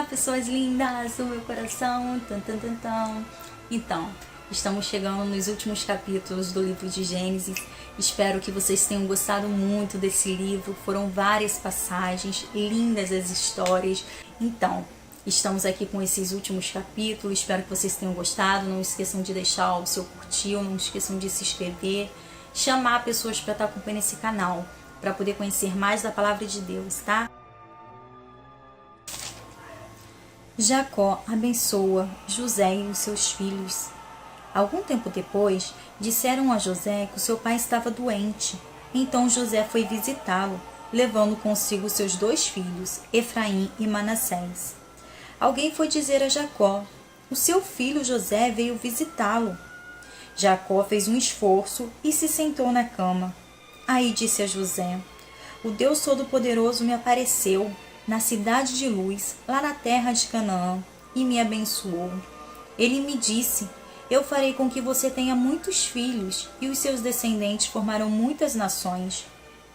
Olá, pessoas lindas do meu coração. Então, estamos chegando nos últimos capítulos do livro de Gênesis. Espero que vocês tenham gostado muito desse livro. Foram várias passagens, lindas as histórias. Então, estamos aqui com esses últimos capítulos. Espero que vocês tenham gostado. Não esqueçam de deixar o seu curtir, não esqueçam de se inscrever, chamar pessoas para estar acompanhando esse canal, para poder conhecer mais da palavra de Deus, tá? Jacó abençoa José e os seus filhos. Algum tempo depois, disseram a José que o seu pai estava doente. Então José foi visitá-lo, levando consigo seus 2 filhos, Efraim e Manassés. Alguém foi dizer a Jacó: o seu filho José veio visitá-lo. Jacó fez um esforço e se sentou na cama. Aí disse a José: o Deus Todo-Poderoso me apareceu na cidade de luz, lá na terra de Canaã, e me abençoou. Ele me disse: eu farei com que você tenha muitos filhos, e os seus descendentes formarão muitas nações.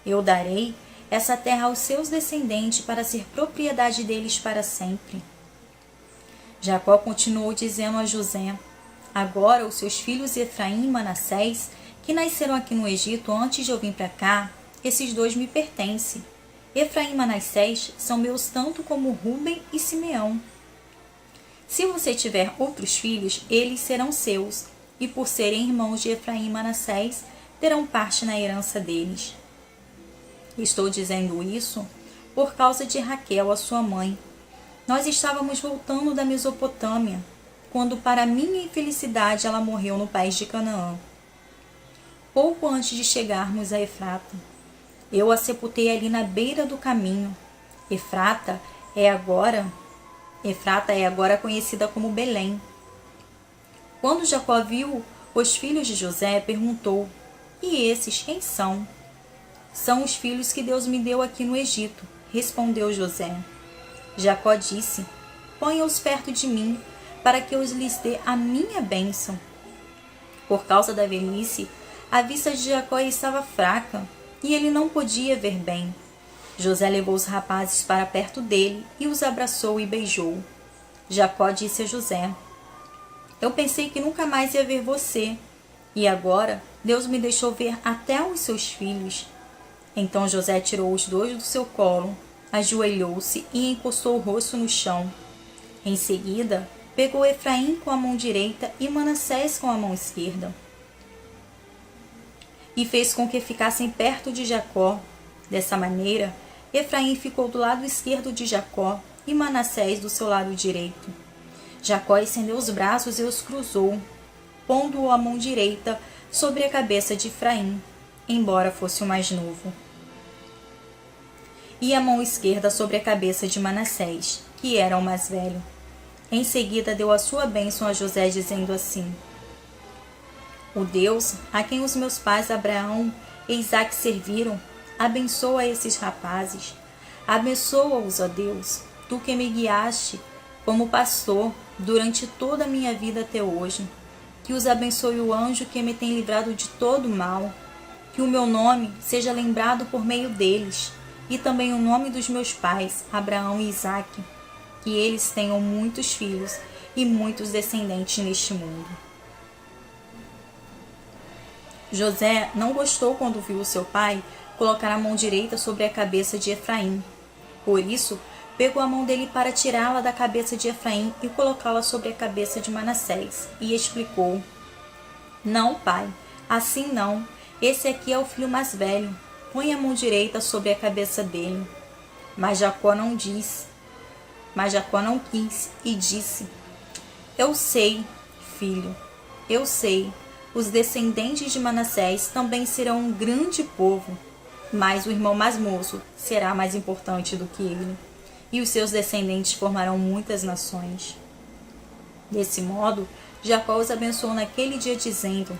Eu darei essa terra aos seus descendentes para ser propriedade deles para sempre. Jacó continuou dizendo a José: agora os seus filhos Efraim e Manassés, que nasceram aqui no Egito antes de eu vir para cá, esses 2 me pertencem. Efraim e Manassés são meus tanto como Ruben e Simeão. Se você tiver outros filhos, eles serão seus, e por serem irmãos de Efraim e Manassés, terão parte na herança deles. Estou dizendo isso por causa de Raquel, a sua mãe. Nós estávamos voltando da Mesopotâmia, quando, para minha infelicidade, ela morreu no país de Canaã. Pouco antes de chegarmos a Efrata, eu a sepultei ali na beira do caminho. Efrata é agora conhecida como Belém. Quando Jacó viu os filhos de José, perguntou: e esses quem são? São os filhos que Deus me deu aqui no Egito, respondeu José. Jacó disse: ponha-os perto de mim, para que eu lhes dê a minha bênção. Por causa da velhice, a vista de Jacó estava fraca, e ele não podia ver bem. José levou os rapazes para perto dele e os abraçou e beijou. Jacó disse a José: eu pensei que nunca mais ia ver você, e agora Deus me deixou ver até os seus filhos. Então José tirou os 2 do seu colo, ajoelhou-se e encostou o rosto no chão. Em seguida, pegou Efraim com a mão direita e Manassés com a mão esquerda, e fez com que ficassem perto de Jacó. Dessa maneira, Efraim ficou do lado esquerdo de Jacó e Manassés do seu lado direito. Jacó estendeu os braços e os cruzou, pondo a mão direita sobre a cabeça de Efraim, embora fosse o mais novo, e a mão esquerda sobre a cabeça de Manassés, que era o mais velho. Em seguida, deu a sua bênção a José, dizendo assim: o Deus a quem os meus pais Abraão e Isaque serviram, abençoa esses rapazes. Abençoa-os, ó Deus, tu que me guiaste como pastor durante toda a minha vida até hoje. Que os abençoe o anjo que me tem livrado de todo mal. Que o meu nome seja lembrado por meio deles, e também o nome dos meus pais, Abraão e Isaque. Que eles tenham muitos filhos e muitos descendentes neste mundo. José não gostou quando viu seu pai colocar a mão direita sobre a cabeça de Efraim. Por isso, pegou a mão dele para tirá-la da cabeça de Efraim e colocá-la sobre a cabeça de Manassés, e explicou: não, pai, assim não. Esse aqui é o filho mais velho. Põe a mão direita sobre a cabeça dele. Mas Jacó não quis, e disse: eu sei, filho, eu sei. Os descendentes de Manassés também serão um grande povo, mas o irmão mais moço será mais importante do que ele, e os seus descendentes formarão muitas nações. Desse modo, Jacó os abençoou naquele dia, dizendo: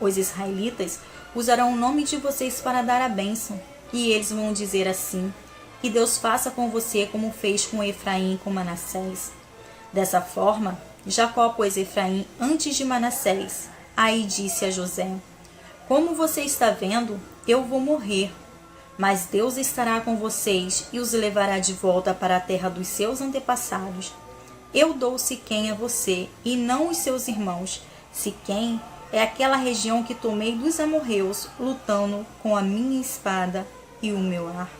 os israelitas usarão o nome de vocês para dar a bênção, e eles vão dizer assim: que Deus faça com você como fez com Efraim e com Manassés. Dessa forma, Jacó pôs Efraim antes de Manassés. Aí disse a José: como você está vendo, eu vou morrer. Mas Deus estará com vocês e os levará de volta para a terra dos seus antepassados. Eu dou Siquém a você, e não os seus irmãos. Siquém é aquela região que tomei dos amorreus, lutando com a minha espada e o meu arco.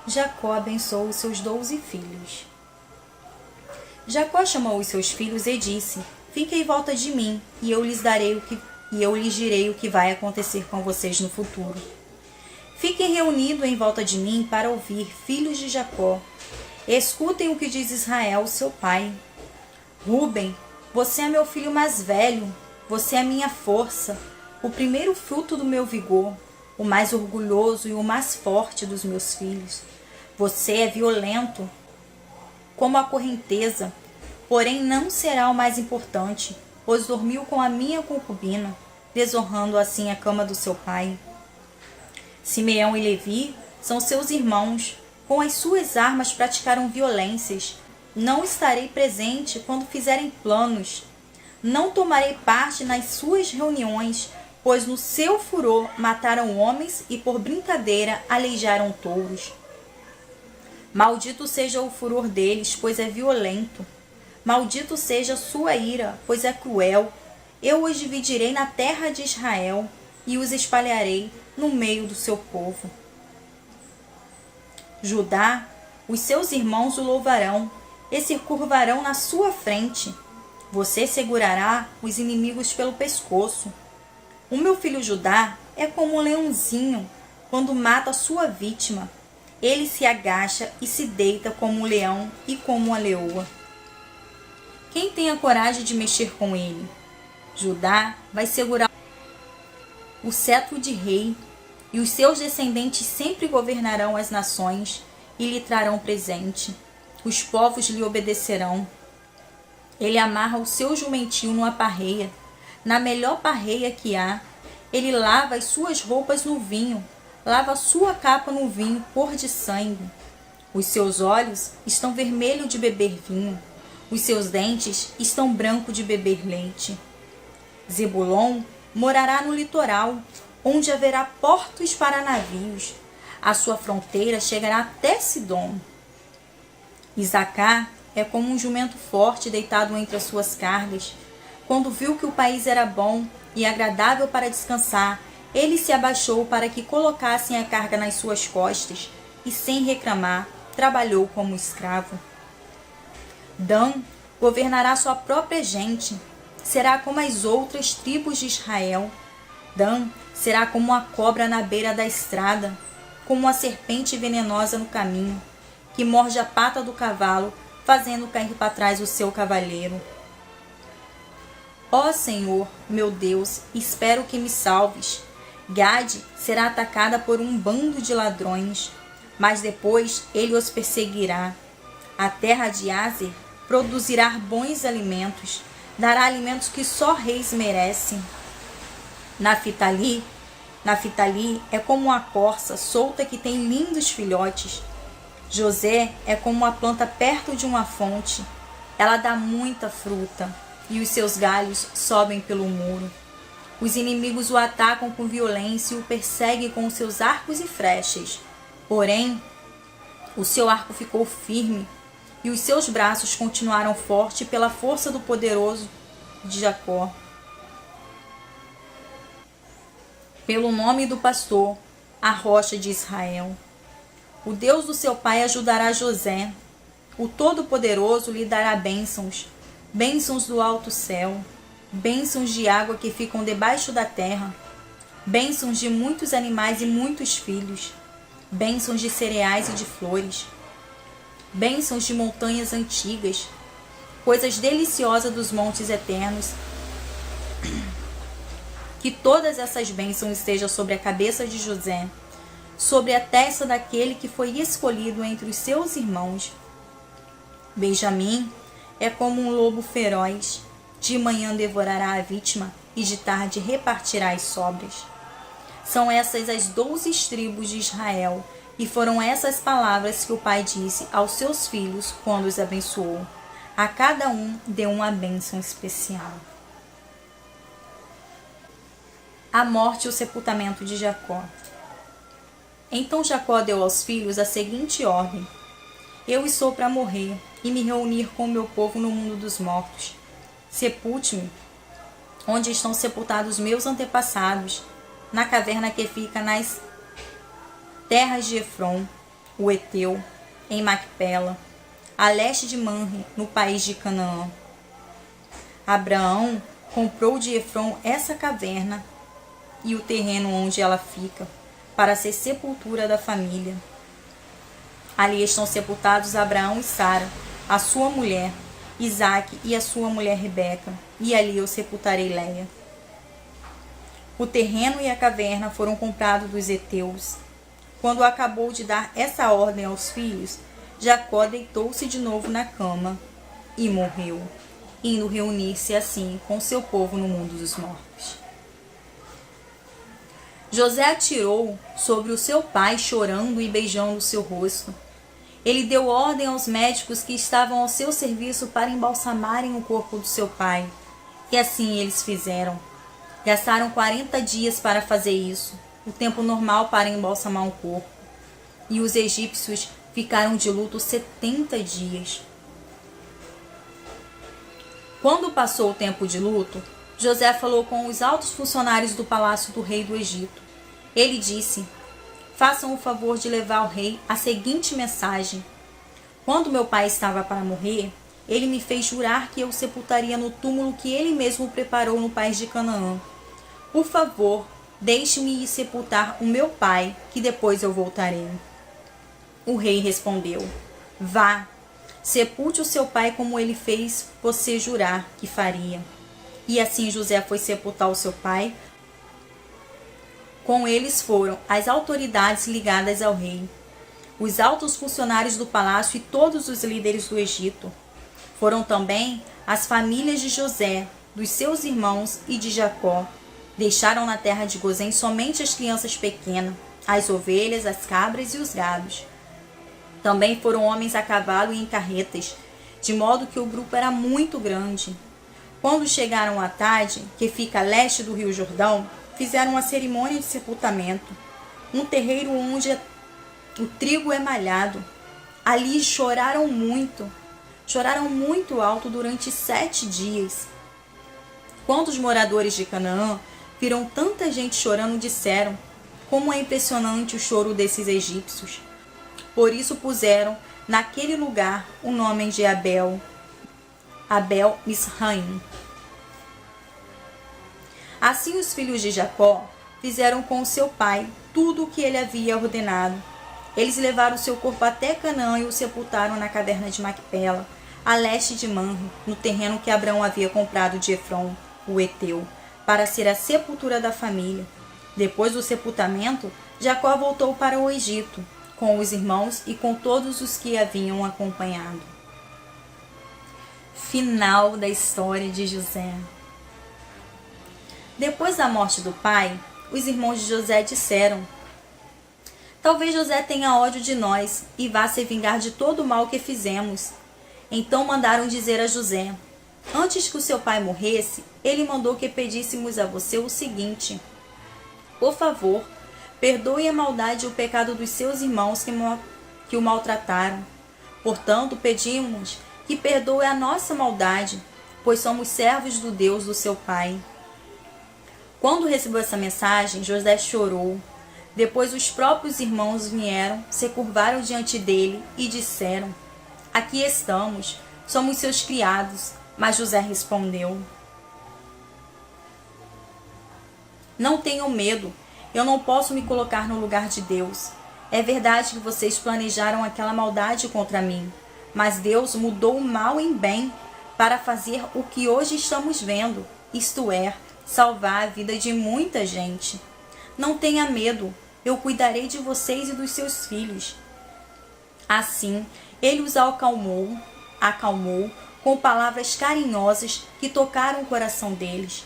Jacó abençoou os seus 12 filhos. Jacó chamou os seus filhos e disse: Fiquem em volta de mim, e eu lhes direi o que vai acontecer com vocês no futuro. Fiquem reunidos em volta de mim para ouvir, filhos de Jacó. Escutem o que diz Israel, seu pai. Ruben, você é meu filho mais velho, você é minha força, o primeiro fruto do meu vigor, o mais orgulhoso e o mais forte dos meus filhos. Você é violento, como a correnteza, porém não será o mais importante, pois dormiu com a minha concubina, desonrando assim a cama do seu pai. Simeão e Levi são seus irmãos, com as suas armas praticaram violências. Não estarei presente quando fizerem planos. Não tomarei parte nas suas reuniões, pois no seu furor mataram homens e por brincadeira aleijaram touros. Maldito seja o furor deles, pois é violento. Maldito seja sua ira, pois é cruel. Eu os dividirei na terra de Israel e os espalharei no meio do seu povo. Judá, os seus irmãos o louvarão e se curvarão na sua frente. Você segurará os inimigos pelo pescoço. O meu filho Judá é como um leãozinho quando mata sua vítima. Ele se agacha e se deita como um leão e como uma leoa. Quem tem a coragem de mexer com ele? Judá vai segurar o cetro de rei, e os seus descendentes sempre governarão as nações e lhe trarão presente. Os povos lhe obedecerão. Ele amarra o seu jumentinho numa parreia, na melhor parreia que há. Ele lava as suas roupas no vinho, lava a sua capa no vinho cor de sangue. Os seus olhos estão vermelhos de beber vinho, os seus dentes estão brancos de beber leite. Zebulon morará no litoral, onde haverá portos para navios. A sua fronteira chegará até Sidom. Isacar é como um jumento forte deitado entre as suas cargas. Quando viu que o país era bom e agradável para descansar, ele se abaixou para que colocassem a carga nas suas costas e, sem reclamar, trabalhou como escravo. Dan governará sua própria gente. Será como as outras tribos de Israel. Dan será como uma cobra na beira da estrada, como uma serpente venenosa no caminho, que morde a pata do cavalo, fazendo cair para trás o seu cavaleiro. Ó Senhor, meu Deus, espero que me salves. Gade será atacada por um bando de ladrões, mas depois ele os perseguirá. A terra de Azer produzirá bons alimentos, dará alimentos que só reis merecem. Naftali é como uma corça solta que tem lindos filhotes. José é como uma planta perto de uma fonte. Ela dá muita fruta e os seus galhos sobem pelo muro. Os inimigos o atacam com violência e o perseguem com os seus arcos e flechas. Porém, o seu arco ficou firme e os seus braços continuaram fortes pela força do poderoso de Jacó. Pelo nome do pastor, a rocha de Israel. O Deus do seu pai ajudará José. O Todo-Poderoso lhe dará bênçãos, bênçãos do alto céu, bênçãos de água que ficam debaixo da terra, bênçãos de muitos animais e muitos filhos, bênçãos de cereais e de flores, bênçãos de montanhas antigas, coisas deliciosas dos montes eternos. Que todas essas bênçãos estejam sobre a cabeça de José, sobre a testa daquele que foi escolhido entre os seus irmãos. Benjamim é como um lobo feroz. De manhã devorará a vítima e de tarde repartirá as sobras. São essas as 12 tribos de Israel, e foram essas palavras que o pai disse aos seus filhos quando os abençoou. A cada um deu uma bênção especial. A morte e o sepultamento de Jacó. Então Jacó deu aos filhos a seguinte ordem: Eu estou para morrer e me reunir com o meu povo no mundo dos mortos. Sepulte-me onde estão sepultados meus antepassados, na caverna que fica nas terras de Efron, o Eteu, em Macpela, a leste de Manre, no país de Canaã. Abraão comprou de Efron essa caverna e o terreno onde ela fica, para ser sepultura da família. Ali estão sepultados Abraão e Sara, a sua mulher, Isaque e a sua mulher Rebeca, e ali eu sepultarei Leia. O terreno e a caverna foram comprados dos heteus. Quando acabou de dar essa ordem aos filhos, Jacó deitou-se de novo na cama e morreu, indo reunir-se assim com seu povo no mundo dos mortos. José atirou sobre o seu pai, chorando e beijando o seu rosto. Ele deu ordem aos médicos que estavam ao seu serviço para embalsamarem o corpo do seu pai. E assim eles fizeram. Gastaram 40 dias para fazer isso, o tempo normal para embalsamar um corpo. E os egípcios ficaram de luto 70 dias. Quando passou o tempo de luto, José falou com os altos funcionários do palácio do rei do Egito. Ele disse: Façam o favor de levar ao rei a seguinte mensagem: Quando meu pai estava para morrer, ele me fez jurar que eu o sepultaria no túmulo que ele mesmo preparou no país de Canaã. Por favor, deixe-me ir sepultar o meu pai, que depois eu voltarei. O rei respondeu: Vá, sepulte o seu pai como ele fez você jurar que faria. E assim José foi sepultar o seu pai. Com eles foram as autoridades ligadas ao rei, os altos funcionários do palácio e todos os líderes do Egito. Foram também as famílias de José, dos seus irmãos e de Jacó. Deixaram na terra de Gozém somente as crianças pequenas, as ovelhas, as cabras e os gados. Também foram homens a cavalo e em carretas, de modo que o grupo era muito grande. Quando chegaram à tarde, que fica a leste do rio Jordão, fizeram uma cerimônia de sepultamento, um terreiro onde o trigo é malhado. Ali choraram muito alto durante 7 dias. Quando os moradores de Canaã viram tanta gente chorando, disseram: Como é impressionante o choro desses egípcios. Por isso puseram naquele lugar o nome de Abel Misraim. Assim os filhos de Jacó fizeram com o seu pai tudo o que ele havia ordenado. Eles levaram seu corpo até Canaã e o sepultaram na caverna de Macpela, a leste de Manre, no terreno que Abraão havia comprado de Efron, o Eteu, para ser a sepultura da família. Depois do sepultamento, Jacó voltou para o Egito, com os irmãos e com todos os que haviam acompanhado. Final da história de José. Depois da morte do pai, os irmãos de José disseram: Talvez José tenha ódio de nós e vá se vingar de todo o mal que fizemos. Então mandaram dizer a José: Antes que o seu pai morresse, ele mandou que pedíssemos a você o seguinte: Por favor, perdoe a maldade e o pecado dos seus irmãos que o maltrataram. Portanto, pedimos que perdoe a nossa maldade, pois somos servos do Deus do seu pai. Quando recebeu essa mensagem, José chorou. Depois os próprios irmãos vieram, se curvaram diante dele e disseram: Aqui estamos, somos seus criados. Mas José respondeu: Não tenham medo, eu não posso me colocar no lugar de Deus. É verdade que vocês planejaram aquela maldade contra mim, mas Deus mudou o mal em bem para fazer o que hoje estamos vendo, isto é, salvar a vida de muita gente. Não tenha medo, eu cuidarei de vocês e dos seus filhos. Assim, ele os acalmou com palavras carinhosas que tocaram o coração deles.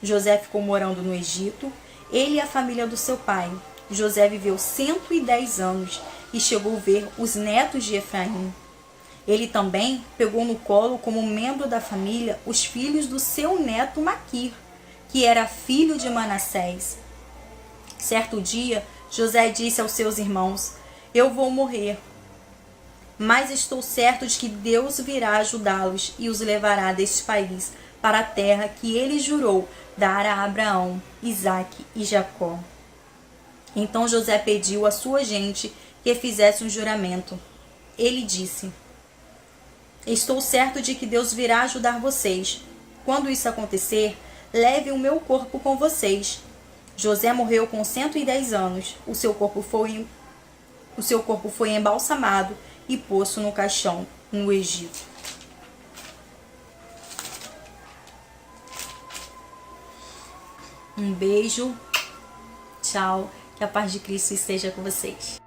José ficou morando no Egito, ele e a família do seu pai. José viveu 110 anos e chegou a ver os netos de Efraim. Ele também pegou no colo, como membro da família, os filhos do seu neto Maquir, que era filho de Manassés. Certo dia, José disse aos seus irmãos: Eu vou morrer, mas estou certo de que Deus virá ajudá-los e os levará deste país para a terra que ele jurou dar a Abraão, Isaque e Jacó. Então José pediu à sua gente que fizesse um juramento. Ele disse: Estou certo de que Deus virá ajudar vocês. Quando isso acontecer, leve o meu corpo com vocês. José morreu com 110 anos. O seu corpo foi embalsamado e posto no caixão no Egito. Um beijo. Tchau. Que a paz de Cristo esteja com vocês.